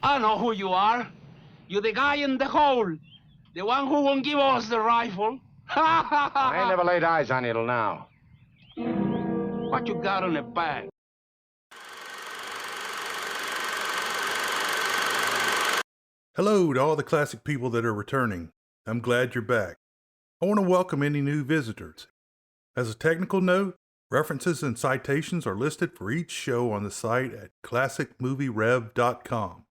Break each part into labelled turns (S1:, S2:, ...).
S1: I know who you are. You're the guy in the hole. The one who won't give us the rifle.
S2: I ain't never laid eyes on you till now.
S1: What you got on the bag?
S3: Hello to all the classic people that are returning. I'm glad you're back. I want to welcome any new visitors. As a technical note, references and citations are listed for each show on the site at classicmovierev.com.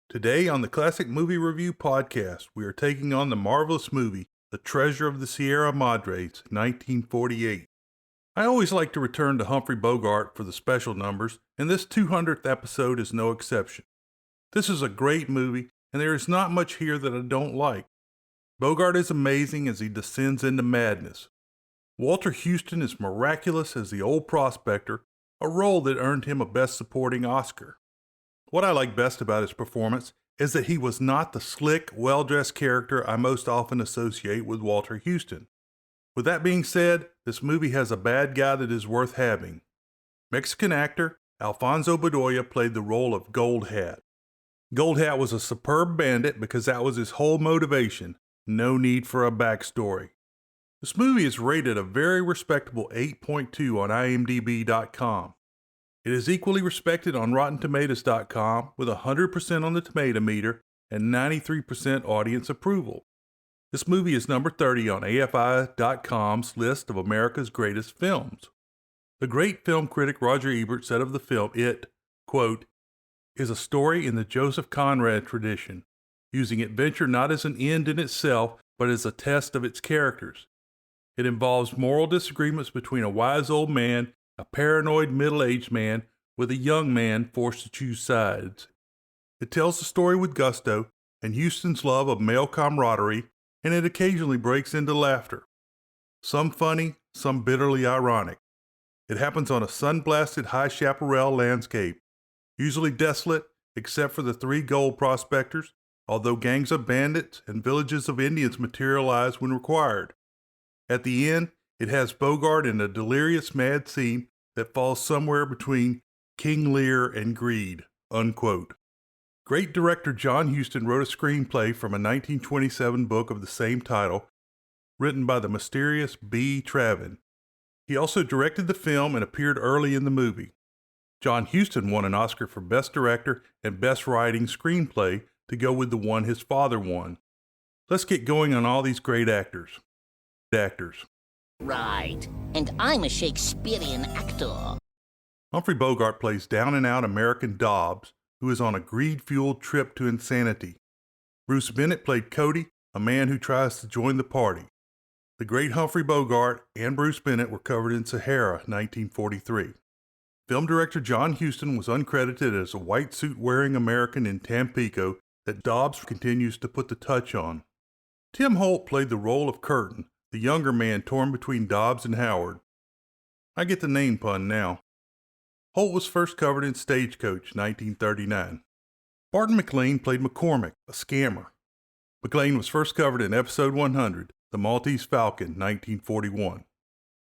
S3: Today on the Classic Movie Review Podcast, we are taking on the marvelous movie, The Treasure of the Sierra Madres, 1948. I always like to return to Humphrey Bogart for the special numbers, and this 200th episode is no exception. This is a great movie, and there is not much here that I don't like. Bogart is amazing as he descends into madness. Walter Huston is miraculous as the old prospector, a role that earned him a Best Supporting Oscar. What I like best about his performance is that he was not the slick, well-dressed character I most often associate with Walter Huston. With that being said, this movie has a bad guy that is worth having. Mexican actor Alfonso Bedoya played the role of Gold Hat. Gold Hat was a superb bandit because that was his whole motivation. No need for a backstory. This movie is rated a very respectable 8.2 on IMDb.com. It is equally respected on RottenTomatoes.com with 100% on the tomato meter and 93% audience approval. This movie is number 30 on AFI.com's list of America's greatest films. The great film critic Roger Ebert said of the film, it, quote, is a story in the Joseph Conrad tradition, using adventure not as an end in itself, but as a test of its characters. It involves moral disagreements between a wise old man, a paranoid middle-aged man, with a young man forced to choose sides. It tells the story with gusto and Huston's love of male camaraderie, and it occasionally breaks into laughter. Some funny, some bitterly ironic. It happens on a sun-blasted high chaparral landscape, usually desolate except for the three gold prospectors, although gangs of bandits and villages of Indians materialize when required. At the end, it has Bogart in a delirious mad scene that falls somewhere between King Lear and Greed, unquote. Great director John Huston wrote a screenplay from a 1927 book of the same title, written by the mysterious B. Travin. He also directed the film and appeared early in the movie. John Huston won an Oscar for Best Director and Best Writing Screenplay to go with the one his father won. Let's get going on all these great actors.
S4: Right, and I'm a Shakespearean actor.
S3: Humphrey Bogart plays down-and-out American Dobbs, who is on a greed-fueled trip to insanity. Bruce Bennett played Cody, a man who tries to join the party. The great Humphrey Bogart and Bruce Bennett were covered in Sahara, 1943. Film director John Huston was uncredited as a white suit-wearing American in Tampico that Dobbs continues to put the touch on. Tim Holt played the role of Curtin, the younger man torn between Dobbs and Howard. I get the name pun now. Holt was first covered in Stagecoach, 1939. Barton McLean played McCormick, a scammer. McLean was first covered in Episode 100, The Maltese Falcon, 1941.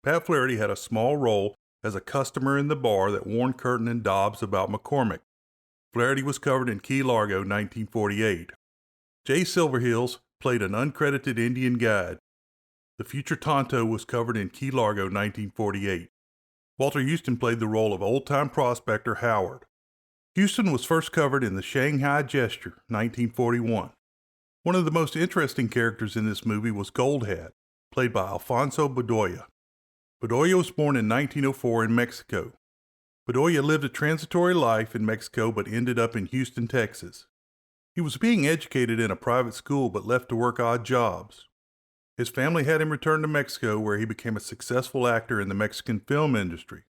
S3: Pat Flaherty had a small role as a customer in the bar that warned Curtin and Dobbs about McCormick. Flaherty was covered in Key Largo, 1948. Jay Silverheels played an uncredited Indian guide. The future Tonto was covered in Key Largo, 1948. Walter Huston played the role of old-time prospector Howard. Huston was first covered in The Shanghai Gesture, 1941. One of the most interesting characters in this movie was Gold Hat, played by Alfonso Bedoya. Bedoya was born in 1904 in Mexico. Bedoya lived a transitory life in Mexico but ended up in Houston, Texas. He was being educated in a private school but left to work odd jobs. His family had him return to Mexico, where he became a successful actor in the Mexican film industry.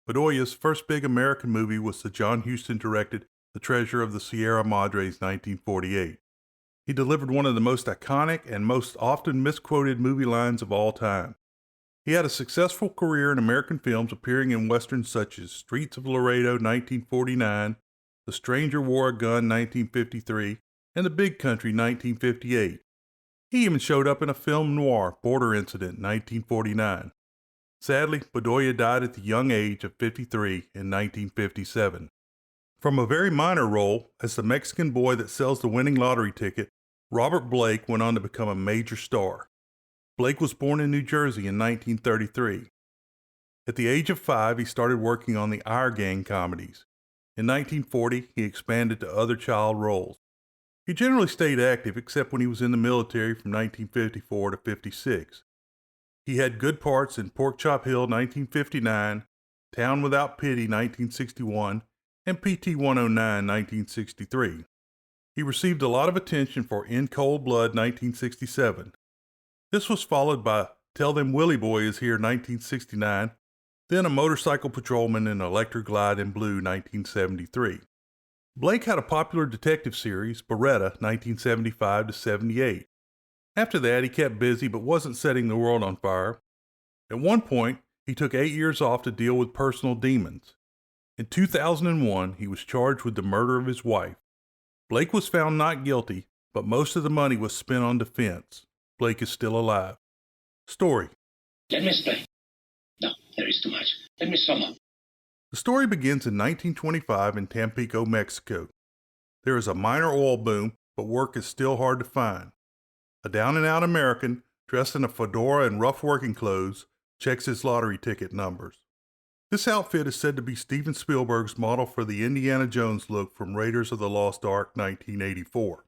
S3: Bedoya's first big American movie was the John Huston-directed The Treasure of the Sierra Madres, 1948. He delivered one of the most iconic and most often misquoted movie lines of all time. He had a successful career in American films, appearing in westerns such as Streets of Laredo, 1949, The Stranger Wore a Gun, 1953, and The Big Country, 1958. He even showed up in a film noir, Border Incident, 1949. Sadly, Bedoya died at the young age of 53 in 1957. From a very minor role as the Mexican boy that sells the winning lottery ticket, Robert Blake went on to become a major star. Blake was born in New Jersey in 1933. At the age of 5, he started working on the Our Gang comedies. In 1940, he expanded to other child roles. He generally stayed active except when he was in the military from 1954 to 56. He had good parts in Pork Chop Hill 1959, Town Without Pity 1961, and PT 109 1963. He received a lot of attention for In Cold Blood 1967. This was followed by Tell Them Willie Boy Is Here 1969, then A Motorcycle Patrolman in Electric Glide in Blue 1973. Blake had a popular detective series, Beretta 1975 to 78. After that, he kept busy but wasn't setting the world on fire. At one point, he took 8 years off to deal with personal demons. In 2001, he was charged with the murder of his wife. Blake was found not guilty, but most of the money was spent on defense. Blake is still alive. Story.
S5: Let me explain. No, there is too much. Let me sum up.
S3: The story begins in 1925 in Tampico, Mexico. There is a minor oil boom, but work is still hard to find. A down-and-out American, dressed in a fedora and rough working clothes, checks his lottery ticket numbers. This outfit is said to be Steven Spielberg's model for the Indiana Jones look from Raiders of the Lost Ark 1984.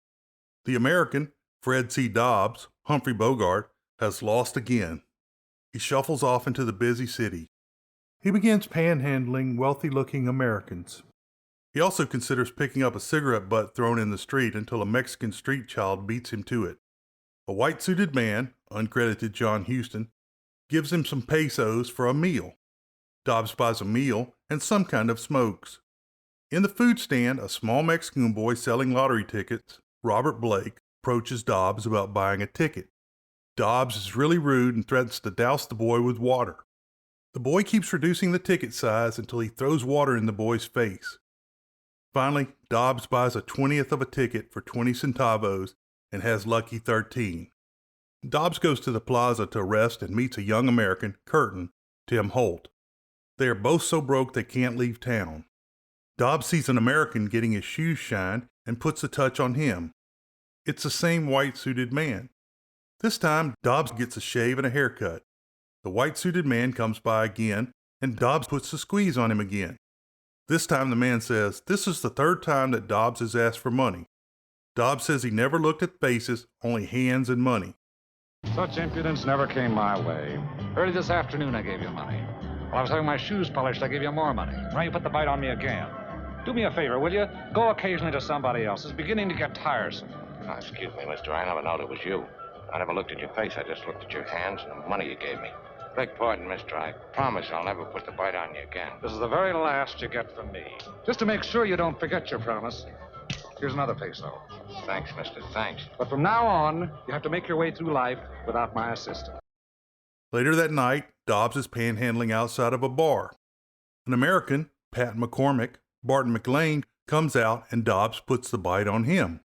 S3: The American, Fred C. Dobbs, Humphrey Bogart, has lost again. He shuffles off into the busy city. He begins panhandling wealthy-looking Americans. He also considers picking up a cigarette butt thrown in the street until a Mexican street child beats him to it. A white-suited man, uncredited John Huston, gives him some pesos for a meal. Dobbs buys a meal and some kind of smokes. In the food stand, a small Mexican boy selling lottery tickets, Robert Blake, approaches Dobbs about buying a ticket. Dobbs is really rude and threatens to douse the boy with water. The boy keeps reducing the ticket size until he throws water in the boy's face. Finally, Dobbs buys a 20th of a ticket for 20 centavos and has lucky 13. Dobbs goes to the plaza to rest and meets a young American, Curtin, Tim Holt. They are both so broke they can't leave town. Dobbs sees an American getting his shoes shined and puts a touch on him. It's the same white-suited man. This time, Dobbs gets a shave and a haircut. The white-suited man comes by again, and Dobbs puts a squeeze on him again. This time the man says this is the third time that Dobbs has asked for money. Dobbs says he never looked at faces, only hands and money.
S2: Such impudence never came my way.
S6: Early this afternoon, I gave you money. While I was having my shoes polished, I gave you more money. Now you put the bite on me again. Do me a favor, will you? Go occasionally to somebody else. It's beginning to get tiresome.
S2: Oh, excuse me, mister. I never knowed it was you. I never looked at your face. I just looked at your hands and the money you gave me. Beg pardon, mister. I promise I'll never put the bite on you again.
S6: This is the very last you get from me. Just to make sure you don't forget your promise, here's another peso.
S2: Thanks, mister. Thanks.
S6: But from now on, you have to make your way through life without my assistance.
S3: Later that night, Dobbs is panhandling outside of a bar. An American, Pat McCormick, Barton McLean, comes out and Dobbs puts the bite on him.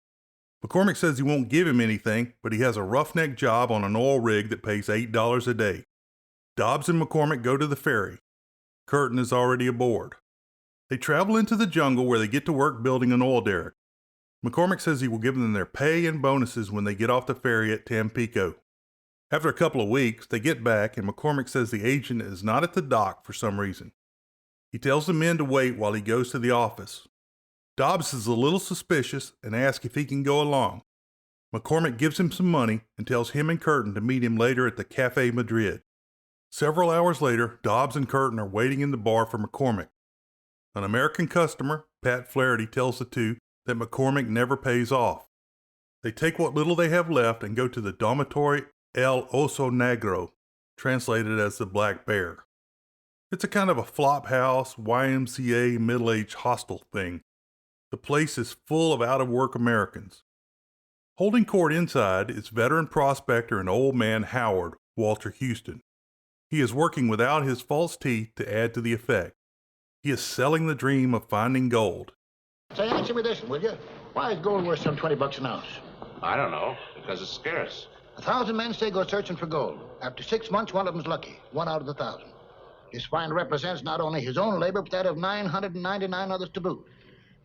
S3: McCormick says he won't give him anything, but he has a roughneck job on an oil rig that pays $8 a day. Dobbs and McCormick go to the ferry. Curtin is already aboard. They travel into the jungle where they get to work building an oil derrick. McCormick says he will give them their pay and bonuses when they get off the ferry at Tampico. After a couple of weeks, they get back and McCormick says the agent is not at the dock for some reason. He tells the men to wait while he goes to the office. Dobbs is a little suspicious and asks if he can go along. McCormick gives him some money and tells him and Curtin to meet him later at the Café Madrid. Several hours later, Dobbs and Curtin are waiting in the bar for McCormick. An American customer, Pat Flaherty, tells the two that McCormick never pays off. They take what little they have left and go to the dormitory El Oso Negro, translated as the Black Bear. It's a kind of a flop house, YMCA, middle-aged hostel thing. The place is full of out-of-work Americans. Holding court inside is veteran prospector and old man Howard, Walter Houston. He is working without his false teeth to add to the effect. He is selling the dream of finding gold.
S7: Say, answer me this, will you? Why is gold worth some $20 an ounce?
S2: I don't know, because it's scarce.
S7: 1,000 men say go searching for gold. After 6 months, one of them's lucky. 1 out of the 1,000. This find represents not only his own labor, but that of 999 others to boot.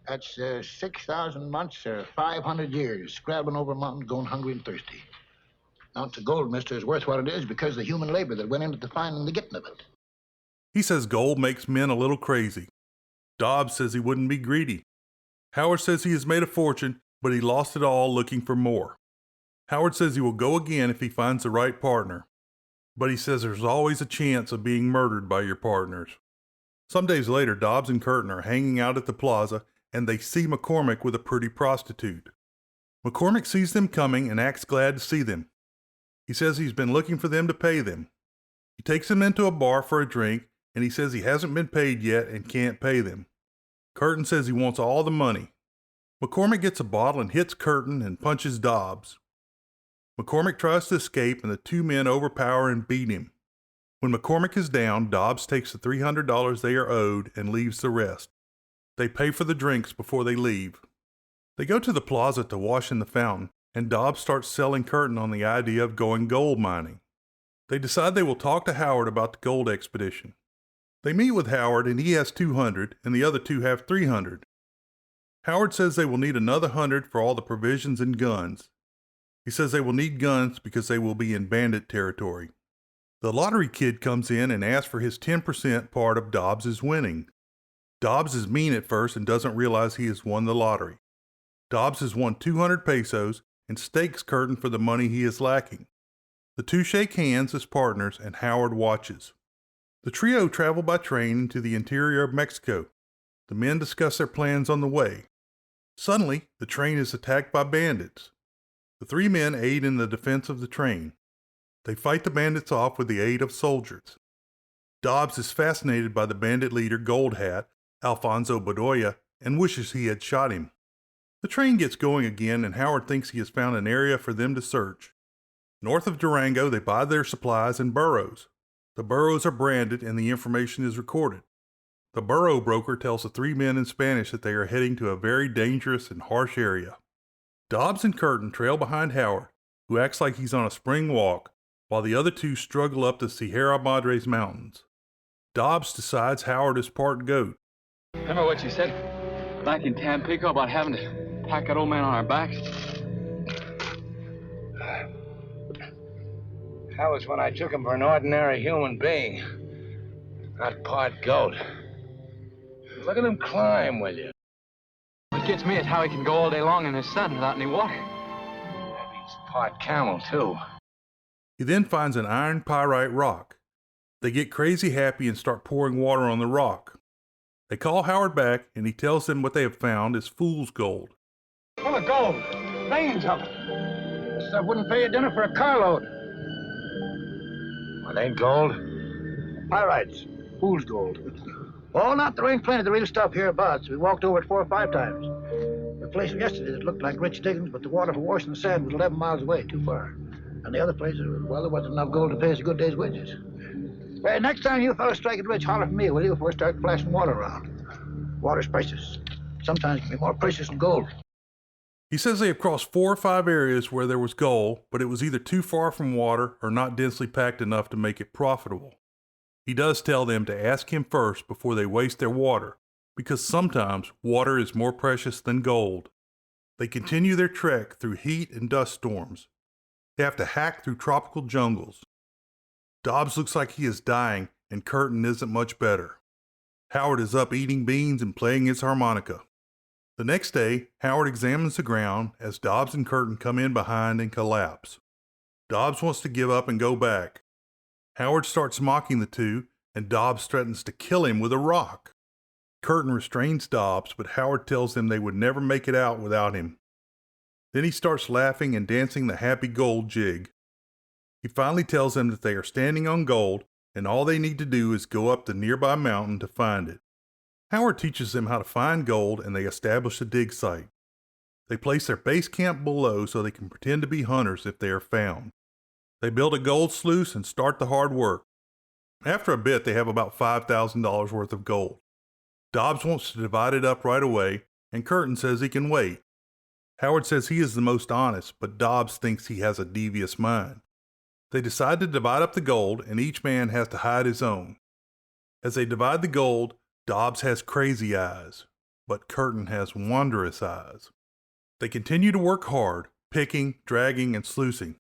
S7: That's 6,000 months or 500 years, scrabbling over mountains, going hungry and thirsty. Ounce of gold, mister, is worth what it is because of the human labor that went into the finding and the getting of it.
S3: He says gold makes men a little crazy. Dobbs says he wouldn't be greedy. Howard says he has made a fortune, but he lost it all looking for more. Howard says he will go again if he finds the right partner. But he says there's always a chance of being murdered by your partners. Some days later, Dobbs and Curtin are hanging out at the plaza, and they see McCormick with a pretty prostitute. McCormick sees them coming and acts glad to see them. He says he's been looking for them to pay them. He takes them into a bar for a drink, and he says he hasn't been paid yet and can't pay them. Curtin says he wants all the money. McCormick gets a bottle and hits Curtin and punches Dobbs. McCormick tries to escape, and the two men overpower and beat him. When McCormick is down, Dobbs takes the $300 they are owed and leaves the rest. They pay for the drinks before they leave. They go to the plaza to wash in the fountain, and Dobbs starts selling Curtin on the idea of going gold mining. They decide they will talk to Howard about the gold expedition. They meet with Howard, and he has 200, and the other two have 300. Howard says they will need another 100 for all the provisions and guns. He says they will need guns because they will be in bandit territory. The lottery kid comes in and asks for his 10% part of Dobbs' winning. Dobbs is mean at first and doesn't realize he has won the lottery. Dobbs has won 200 pesos and stakes Curtin for the money he is lacking. The two shake hands as partners, and Howard watches. The trio travel by train into the interior of Mexico. The men discuss their plans on the way. Suddenly, the train is attacked by bandits. The three men aid in the defense of the train. They fight the bandits off with the aid of soldiers. Dobbs is fascinated by the bandit leader Gold Hat, Alfonso Bedoya, and wishes he had shot him. The train gets going again, and Howard thinks he has found an area for them to search. North of Durango, they buy their supplies in burros. The burros are branded, and the information is recorded. The burro broker tells the three men in Spanish that they are heading to a very dangerous and harsh area. Dobbs and Curtin trail behind Howard, who acts like he's on a spring walk, while the other two struggle up the Sierra Madre's mountains. Dobbs decides Howard is part goat.
S8: Remember what you said back in Tampico about having to pack that old man on our backs?
S2: That was when I took him for an ordinary human being, not part goat. Look at him climb, will you?
S8: What gets me is how he can go all day long in the sun without any water.
S2: Maybe he's part camel, too.
S3: He then finds an iron pyrite rock. They get crazy happy and start pouring water on the rock. They call Howard back, and he tells them what they have found is fool's gold.
S7: Full of gold. Veins of it. This stuff wouldn't pay a dinner for a carload.
S2: Well, it ain't gold.
S7: Pyrites. Fool's gold. Oh, not there ain't plenty of the real stuff hereabouts. We walked over it 4 or 5 times. The place yesterday that looked like rich diggings, but the water for washing the sand was 11 miles away, too far. And the other place, well, there wasn't enough gold to pay us a good day's wages. Hey, next time you fellas strike it rich, holler for me, will you, before I start flashing water around. Water's precious. Sometimes it can be more precious than gold.
S3: He says they have crossed 4 or 5 areas where there was gold, but it was either too far from water or not densely packed enough to make it profitable. He does tell them to ask him first before they waste their water, because sometimes water is more precious than gold. They continue their trek through heat and dust storms. They have to hack through tropical jungles. Dobbs looks like he is dying, and Curtin isn't much better. Howard is up eating beans and playing his harmonica. The next day, Howard examines the ground as Dobbs and Curtin come in behind and collapse. Dobbs wants to give up and go back. Howard starts mocking the two, and Dobbs threatens to kill him with a rock. Curtin restrains Dobbs, but Howard tells them they would never make it out without him. Then he starts laughing and dancing the happy gold jig. He finally tells them that they are standing on gold, and all they need to do is go up the nearby mountain to find it. Howard teaches them how to find gold, and they establish a dig site. They place their base camp below so they can pretend to be hunters if they are found. They build a gold sluice and start the hard work. After a bit, they have about $5,000 worth of gold. Dobbs wants to divide it up right away, and Curtin says he can wait. Howard says he is the most honest, but Dobbs thinks he has a devious mind. They decide to divide up the gold, and each man has to hide his own. As they divide the gold, Dobbs has crazy eyes. but Curtin has wondrous eyes. They continue to work hard, picking, dragging, and sluicing.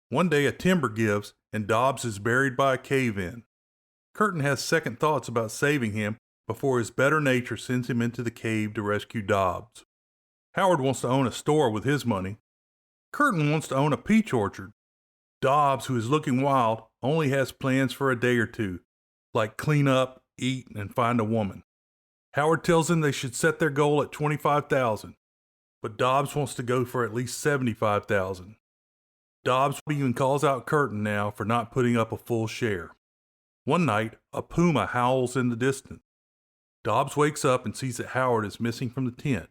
S3: One day a timber gives, and Dobbs is buried by a cave-in. Curtin has second thoughts about saving him before his better nature sends him into the cave to rescue Dobbs. Howard wants to own a store with his money. Curtin wants to own a peach orchard. Dobbs, who is looking wild, only has plans for a day or two, like clean up, eat, and find a woman. Howard tells them they should set their goal at $25,000, but Dobbs wants to go for at least $75,000. Dobbs even calls out Curtin now for not putting up a full share. One night, a puma howls in the distance. Dobbs wakes up and sees that Howard is missing from the tent.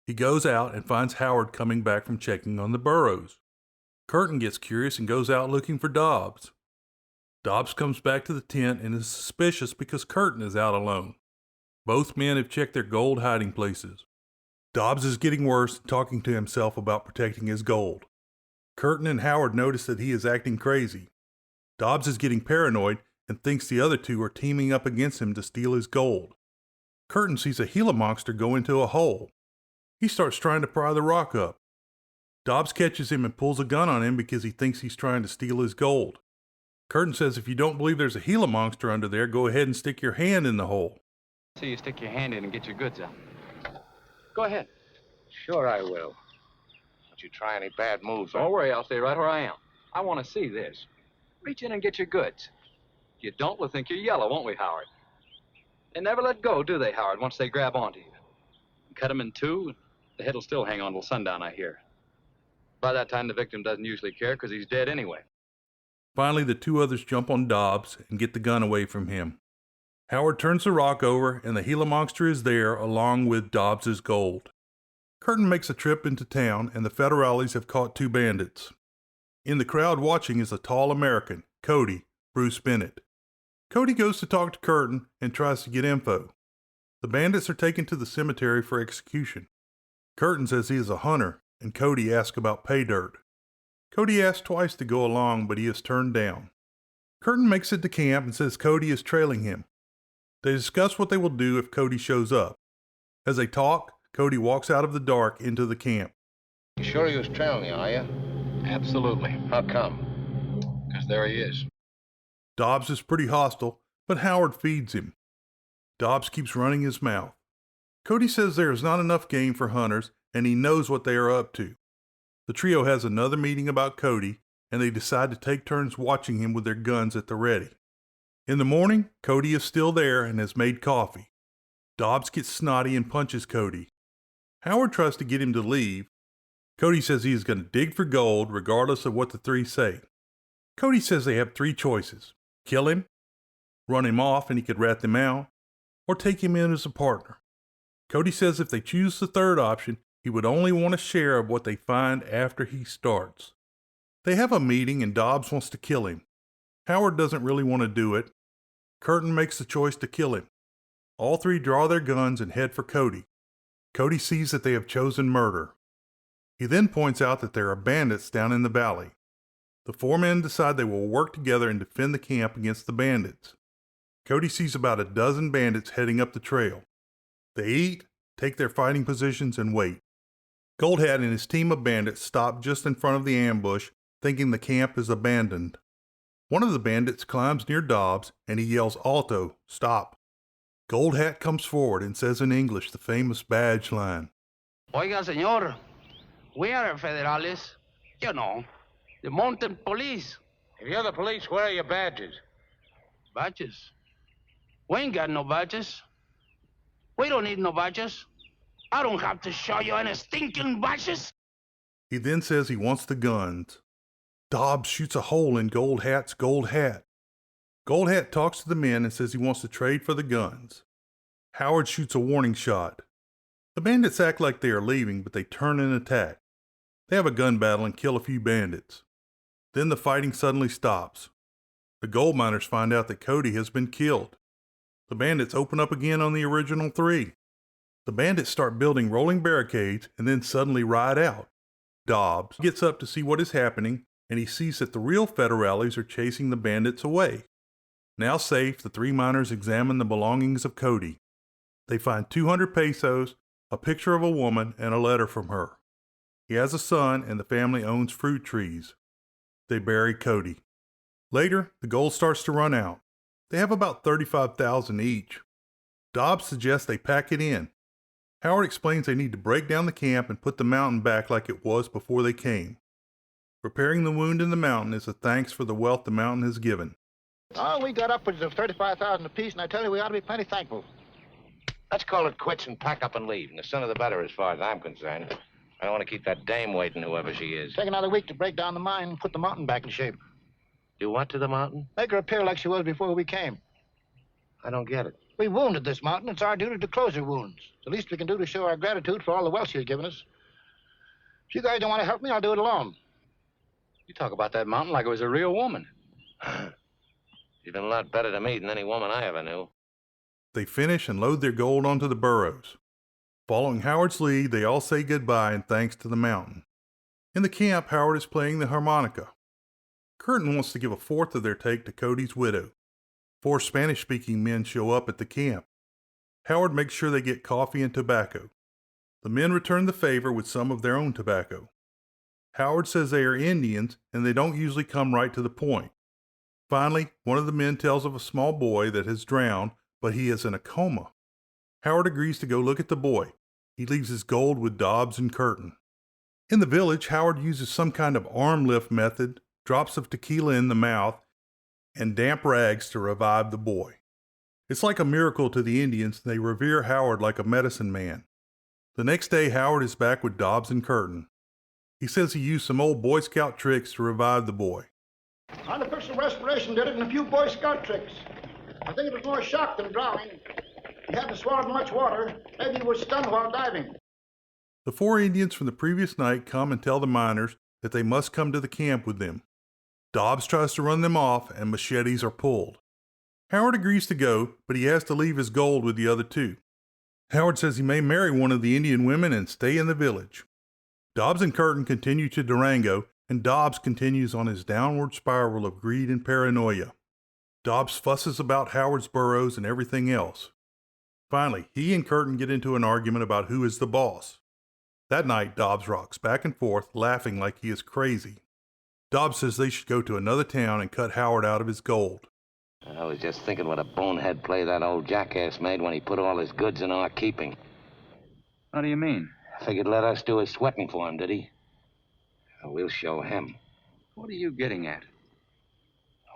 S3: He goes out and finds Howard coming back from checking on the burros. Curtin gets curious and goes out looking for Dobbs. Dobbs comes back to the tent and is suspicious because Curtin is out alone. Both men have checked their gold hiding places. Dobbs is getting worse and talking to himself about protecting his gold. Curtin and Howard notice that he is acting crazy. Dobbs is getting paranoid and thinks the other two are teaming up against him to steal his gold. Curtin sees a Gila monster go into a hole. He starts trying to pry the rock up. Dobbs catches him and pulls a gun on him because he thinks he's trying to steal his gold. Curtin says if you don't believe there's a Gila monster under there, go ahead and stick your hand in the hole.
S8: So you stick your hand in and get your goods out. Go ahead.
S2: Sure I will. Don't you try any bad moves.
S8: Don't worry, I'll stay right where I am. I want to see this. Reach in and get your goods. If you don't, we'll think you're yellow, won't we, Howard? They never let go, do they, Howard, once they grab onto you? Cut them in two, the head will still hang on till sundown, I hear. By that time, the victim doesn't usually care because he's dead anyway.
S3: Finally, the two others jump on Dobbs and get the gun away from him. Howard turns the rock over, and the Gila monster is there along with Dobbs's gold. Curtin makes a trip into town, and the federales have caught two bandits. In the crowd watching is a tall American, Cody, Bruce Bennett. Cody goes to talk to Curtin and tries to get info. The bandits are taken to the cemetery for execution. Curtin says he is a hunter, and Cody asks about pay dirt. Cody asks twice to go along, but he is turned down. Curtin makes it to camp and says Cody is trailing him. They discuss what they will do if Cody shows up. As they talk, Cody walks out of the dark into the camp.
S2: You sure he was trailing you, are you?
S8: Absolutely.
S2: How come?
S8: Because there he is.
S3: Dobbs is pretty hostile, but Howard feeds him. Dobbs keeps running his mouth. Cody says there is not enough game for hunters, and he knows what they are up to. The trio has another meeting about Cody, and they decide to take turns watching him with their guns at the ready. In the morning, Cody is still there and has made coffee. Dobbs gets snotty and punches Cody. Howard tries to get him to leave. Cody says he is going to dig for gold regardless of what the three say. Cody says they have three choices: kill him, run him off and he could rat them out, or take him in as a partner. Cody says if they choose the third option, he would only want a share of what they find after he starts. They have a meeting and Dobbs wants to kill him. Howard doesn't really want to do it. Curtin makes the choice to kill him. All three draw their guns and head for Cody. Cody sees that they have chosen murder. He then points out that there are bandits down in the valley. The four men decide they will work together and defend the camp against the bandits. Cody sees about a dozen bandits heading up the trail. They eat, take their fighting positions, and wait. Goldhat and his team of bandits stop just in front of the ambush, thinking the camp is abandoned. One of the bandits climbs near Dobbs and he yells, "Alto, stop." Goldhat comes forward and says in English the famous badge line.
S1: Oiga, señor, we are federales. You know, the mountain police.
S2: If you're the police, where are your badges?
S1: Badges? We ain't got no badges. We don't need no badges. I don't have to show you any stinking badges.
S3: He then says he wants the guns. Dobbs shoots a hole in Goldhat's gold hat. Goldhat talks to the men and says he wants to trade for the guns. Howard shoots a warning shot. The bandits act like they are leaving, but they turn and attack. They have a gun battle and kill a few bandits. Then the fighting suddenly stops. The gold miners find out that Cody has been killed. The bandits open up again on the original three. The bandits start building rolling barricades and then suddenly ride out. Dobbs gets up to see what is happening, and he sees that the real federales are chasing the bandits away. Now safe, the three miners examine the belongings of Cody. They find 200 pesos, a picture of a woman, and a letter from her. He has a son, and the family owns fruit trees. They bury Cody. Later, the gold starts to run out. They have about $35,000 each. Dobbs suggests they pack it in. Howard explains they need to break down the camp and put the mountain back like it was before they came. Repairing the wound in the mountain is a thanks for the wealth the mountain has given.
S7: Oh, we got upwards of 35,000 apiece, and I tell you, we ought to be plenty thankful.
S2: Let's call it quits and pack up and leave. And the sooner the better as far as I'm concerned. I don't want to keep that dame waiting, whoever she is.
S7: Take another week to break down the mine and put the mountain back in shape.
S2: Do what to the mountain?
S7: Make her appear like she was before we came.
S2: I don't get it.
S7: We wounded this mountain. It's our duty to close her wounds. It's the least we can do to show our gratitude for all the wealth she's given us. If you guys don't want to help me, I'll do it alone.
S8: You talk about that mountain like it was a real woman.
S2: She's been a lot better to me than any woman I ever knew.
S3: They finish and load their gold onto the burros. Following Howard's lead, they all say goodbye and thanks to the mountain. In the camp, Howard is playing the harmonica. Curtin wants to give a fourth of their take to Cody's widow. 4 Spanish-speaking men show up at the camp. Howard makes sure they get coffee and tobacco. The men return the favor with some of their own tobacco. Howard says they are Indians and they don't usually come right to the point. Finally, one of the men tells of a small boy that has drowned, but he is in a coma. Howard agrees to go look at the boy. He leaves his gold with Dobbs and Curtin. In the village, Howard uses some kind of arm lift method, drops of tequila in the mouth, and damp rags to revive the boy. It's like a miracle to the Indians. They revere Howard like a medicine man. The next day, Howard is back with Dobbs and Curtin. He says he used some old Boy Scout tricks to revive the boy.
S7: Artificial respiration did it, and a few Boy Scout tricks. I think it was more shock than drowning. He hadn't swallowed much water. Maybe he was stunned while diving.
S3: The 4 Indians from the previous night come and tell the miners that they must come to the camp with them. Dobbs tries to run them off, and machetes are pulled. Howard agrees to go, but he has to leave his gold with the other 2. Howard says he may marry one of the Indian women and stay in the village. Dobbs and Curtin continue to Durango, and Dobbs continues on his downward spiral of greed and paranoia. Dobbs fusses about Howard's burros and everything else. Finally, he and Curtin get into an argument about who is the boss. That night, Dobbs rocks back and forth, laughing like he is crazy. Dobbs says they should go to another town and cut Howard out of his gold.
S2: I was just thinking what a bonehead play that old jackass made when he put all his goods in our keeping.
S8: What do you mean?
S2: Figured let us do his sweating for him, did he? We'll show him.
S8: What are you getting at?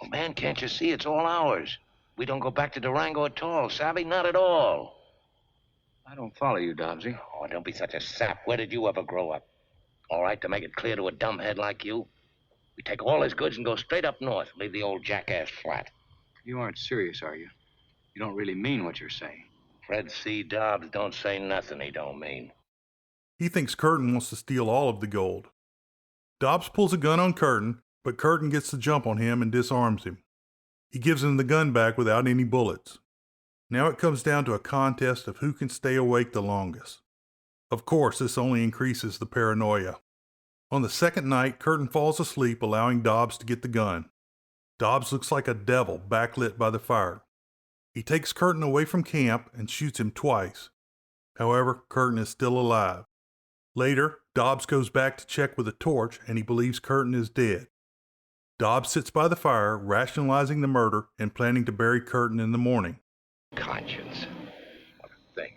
S2: Oh, man, can't you see it's all ours? We don't go back to Durango at all, savvy? Not at all.
S8: I don't follow you, Dobbsy.
S2: Oh, don't be such a sap. Where did you ever grow up? All right, to make it clear to a dumbhead like you, we take all his goods and go straight up north, leave the old jackass flat.
S8: You aren't serious, are you? You don't really mean what you're saying.
S2: Fred C. Dobbs don't say nothing he don't mean.
S3: He thinks Curtin wants to steal all of the gold. Dobbs pulls a gun on Curtin, but Curtin gets the jump on him and disarms him. He gives him the gun back without any bullets. Now it comes down to a contest of who can stay awake the longest. Of course, this only increases the paranoia. On the second night, Curtin falls asleep, allowing Dobbs to get the gun. Dobbs looks like a devil backlit by the fire. He takes Curtin away from camp and shoots him twice. However, Curtin is still alive. Later, Dobbs goes back to check with a torch and he believes Curtin is dead. Dobbs sits by the fire, rationalizing the murder and planning to bury Curtin in the morning.
S2: Conscience. What a thing.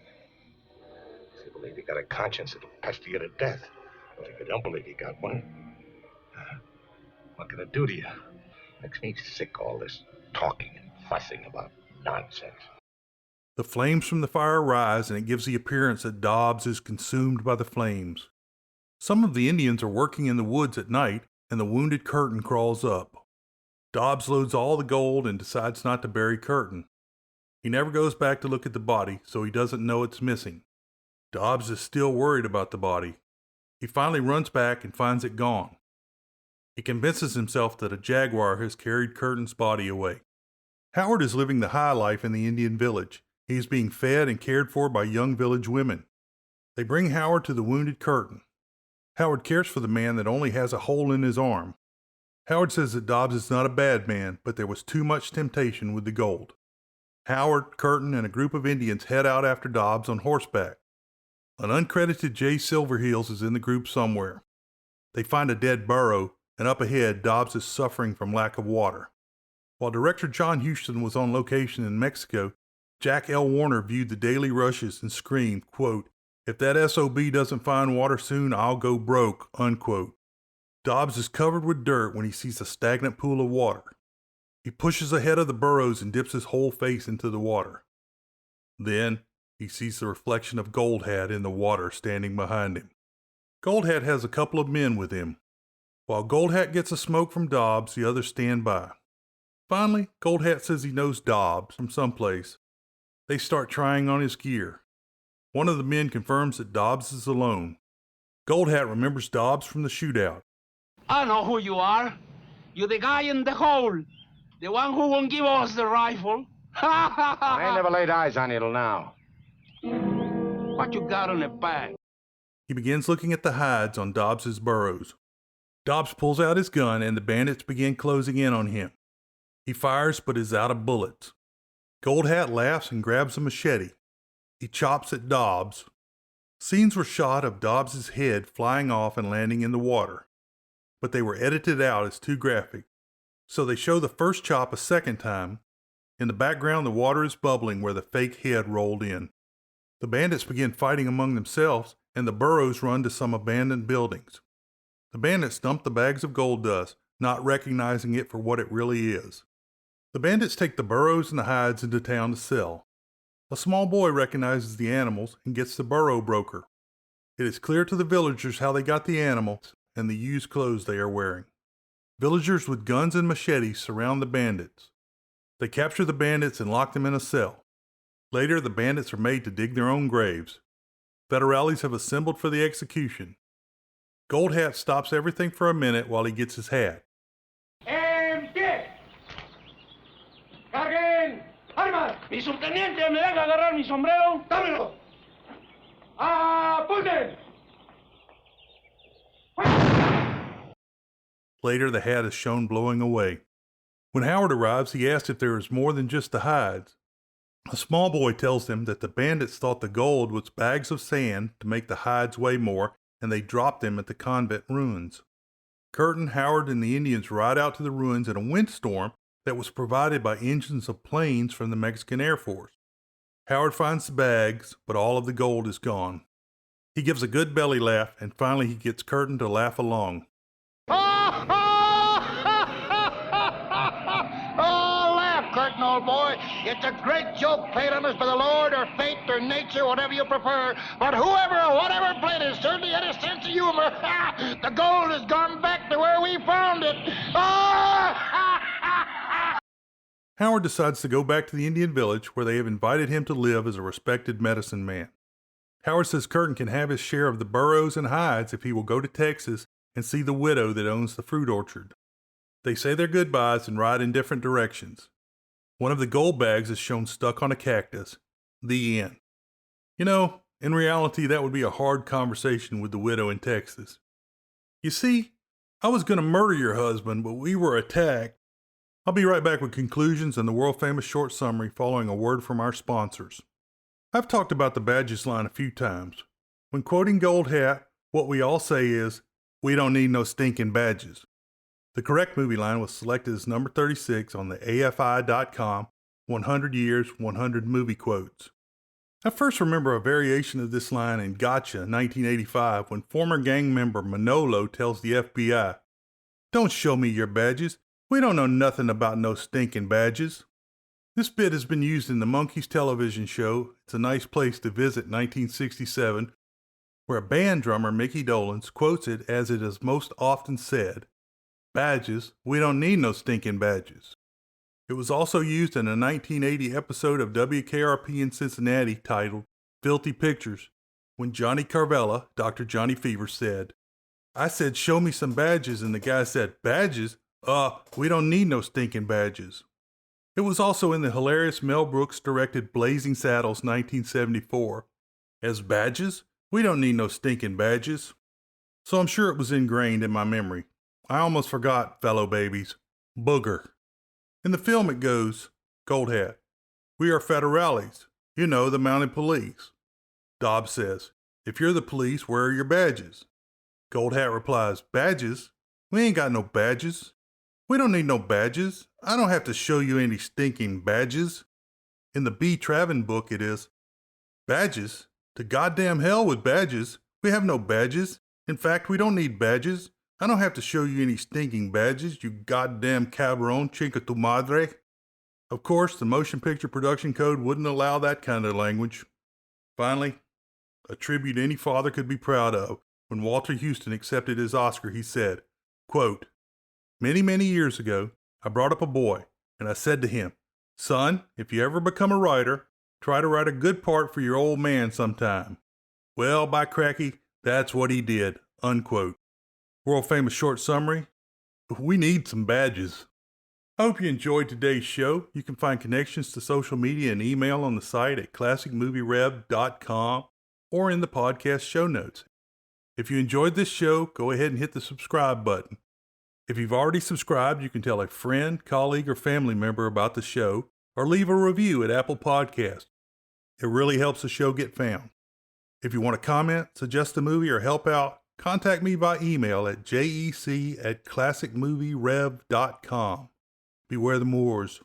S2: If you believe you got a conscience, it'll pester you to death. But if you don't believe you got one, what can it do to you? Makes me sick, all this talking and fussing about nonsense.
S3: The flames from the fire rise and it gives the appearance that Dobbs is consumed by the flames. Some of the Indians are working in the woods at night and the wounded Curtin crawls up. Dobbs loads all the gold and decides not to bury Curtin. He never goes back to look at the body, so he doesn't know it's missing. Dobbs is still worried about the body. He finally runs back and finds it gone. He convinces himself that a jaguar has carried Curtin's body away. Howard is living the high life in the Indian village. He is being fed and cared for by young village women. They bring Howard to the wounded Curtin. Howard cares for the man that only has a hole in his arm. Howard says that Dobbs is not a bad man, but there was too much temptation with the gold. Howard, Curtin, and a group of Indians head out after Dobbs on horseback. An uncredited Jay Silverheels is in the group somewhere. They find a dead burro, and up ahead, Dobbs is suffering from lack of water. While director John Huston was on location in Mexico, Jack L. Warner viewed the daily rushes and screamed, quote, "If that SOB doesn't find water soon, I'll go broke," unquote. Dobbs is covered with dirt when he sees a stagnant pool of water. He pushes ahead of the burros and dips his whole face into the water. Then he sees the reflection of Goldhat in the water standing behind him. Goldhat has a couple of men with him. While Goldhat gets a smoke from Dobbs, the others stand by. Finally, Goldhat says he knows Dobbs from someplace. They start trying on his gear. One of the men confirms that Dobbs is alone. Goldhat remembers Dobbs from the shootout.
S1: I know who you are. You're the guy in the hole. The one who won't give us the rifle.
S2: I ain't never laid eyes on you till now.
S1: What you got on the bag?
S3: He begins looking at the hides on Dobbs's burros. Dobbs pulls out his gun and the bandits begin closing in on him. He fires but is out of bullets. Goldhat laughs and grabs a machete. He chops at Dobbs. Scenes were shot of Dobbs's head flying off and landing in the water, but they were edited out as too graphic. So they show the first chop a second time. In the background, the water is bubbling where the fake head rolled in. The bandits begin fighting among themselves, and the burros run to some abandoned buildings. The bandits dump the bags of gold dust, not recognizing it for what it really is. The bandits take the burros and the hides into town to sell. A small boy recognizes the animals and gets the burro broker. It is clear to the villagers how they got the animals and the used clothes they are wearing. Villagers with guns and machetes surround the bandits. They capture the bandits and lock them in a cell. Later, the bandits are made to dig their own graves. Federales have assembled for the execution. Goldhat stops everything for a minute while he gets his hat.
S1: ¡Empie! ¡Carguen! ¡Armas! Mi subteniente, ¿me deja agarrar mi sombrero? ¡Dámelo! ¡Apunten!
S3: Later, the hat is shown blowing away. When Howard arrives, he asks if there is more than just the hides. A small boy tells them that the bandits thought the gold was bags of sand to make the hides weigh more, and they dropped them at the convent ruins. Curtin, Howard, and the Indians ride out to the ruins in a windstorm that was provided by engines of planes from the Mexican Air Force. Howard finds the bags, but all of the gold is gone. He gives a good belly laugh, and finally he gets Curtin to laugh along.
S7: Oh, laugh, Curtin, old boy. It's a great joke played on us by the Lord or fate or nature, whatever you prefer. But whoever or whatever played it certainly had a sense of humor. The gold has gone back to where we found it. Oh!
S3: Howard decides to go back to the Indian village where they have invited him to live as a respected medicine man. Howard says Curtin can have his share of the burros and hides if he will go to Texas and see the widow that owns the fruit orchard. They say their goodbyes and ride in different directions. One of the gold bags is shown stuck on a cactus. The end. You know, in reality, that would be a hard conversation with the widow in Texas. You see, I was going to murder your husband, but we were attacked. I'll be right back with conclusions and the world-famous short summary following a word from our sponsors. I've talked about the badges line a few times. When quoting Goldhat, what we all say is, "We don't need no stinking badges." The correct movie line was selected as number 36 on the AFI.com 100 Years, 100 Movie Quotes. I first remember a variation of this line in Gotcha 1985 when former gang member Manolo tells the FBI, "Don't show me your badges. We don't know nothing about no stinking badges." This bit has been used in the Monkees television show It's a Nice Place to Visit 1967, where band drummer Mickey Dolenz quotes it as it is most often said, "Badges, we don't need no stinking badges." It was also used in a 1980 episode of WKRP in Cincinnati titled Filthy Pictures, when Johnny Carvella, Dr. Johnny Fever, said, "I said, show me some badges," and the guy said, "Badges? We don't need no stinking badges." It was also in the hilarious Mel Brooks directed Blazing Saddles 1974 as "Badges? We don't need no stinking badges." So I'm sure it was ingrained in my memory. I almost forgot, fellow babies. Booger. In the film it goes, Goldhat, We are federales. You know, the mounted police. Dobbs says, if you're the police, where are your badges? Gold Hat replies, badges? We ain't got no badges. We don't need no badges. I don't have to show you any stinking badges. In the B. Travin book it is, badges? To goddamn hell with badges. We have no badges. In fact, we don't need badges. I don't have to show you any stinking badges, you goddamn cabron, chinga tu madre. Of course, the motion picture production code wouldn't allow that kind of language. Finally, a tribute any father could be proud of. When Walter Houston accepted his Oscar, he said, quote, many, many years ago, I brought up a boy, and I said to him, son, if you ever become a writer, try to write a good part for your old man sometime. Well, by cracky, that's what he did, unquote. World famous short summary, we need some badges. I hope you enjoyed today's show. You can find connections to social media and email on the site at classicmovierev.com or in the podcast show notes. If you enjoyed this show, go ahead and hit the subscribe button. If you've already subscribed, you can tell a friend, colleague, or family member about the show or leave a review at Apple Podcasts. It really helps the show get found. If you want to comment, suggest a movie, or help out, contact me by email at jec@classicmovierev.com. Beware the Moors.